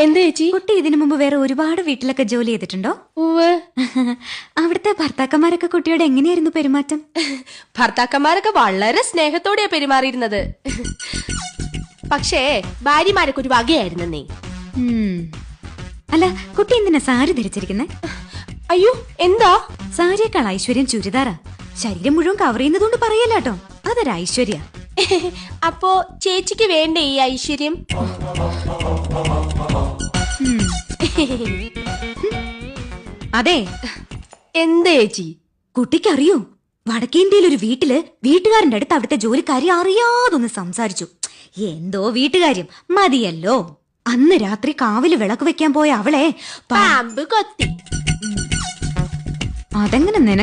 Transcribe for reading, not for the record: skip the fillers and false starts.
എന്താ ചേച്ചി? കുട്ടി ഇതിനു മുമ്പ് വേറെ ഒരുപാട് വീട്ടിലൊക്കെ ജോലി ചെയ്തിട്ടുണ്ടോ? അവിടുത്തെ ഭർത്താക്കന്മാരൊക്കെ കുട്ടിയോട് എങ്ങനെയായിരുന്നു പെരുമാറ്റം? ഭർത്താക്കന്മാരൊക്കെ വളരെ സ്നേഹത്തോടെയാ പെരുമാറിയിരുന്നത്. പക്ഷേ ഭാര്യമാരൊക്കെ ഒരു വകയായിരുന്നേ. അല്ല, കുട്ടി എന്തിനാ സാരി ധരിച്ചിരിക്കുന്നേ? അയ്യോ, എന്താ? സാരിയേക്കാൾ ഐശ്വര്യം ചുരിദാറാ. ശരീരം മുഴുവൻ കവർ ചെയ്യുന്നതുകൊണ്ട് പറയല്ലോ, അതൊരു ഐശ്വര്യ. അപ്പോ ചേച്ചിക്ക് വേണ്ടേ ഈ ഐശ്വര്യം? അതെ. എന്താ ചേച്ചി? കുട്ടിക്കറിയോ, വടക്കേന്ത്യയിൽ ഒരു വീട്ടില് വീട്ടുകാരന്റെ അടുത്ത് അവിടുത്തെ ജോലിക്കാരി അറിയാതൊന്ന് സംസാരിച്ചു. എന്തോ വീട്ടുകാര്യം മതിയല്ലോ. അന്ന് രാത്രി കാവില് വിളക്ക് വെക്കാൻ പോയ അവളെ പാമ്പ് കൊത്തി. അതെങ്ങനെ നിനക്ക്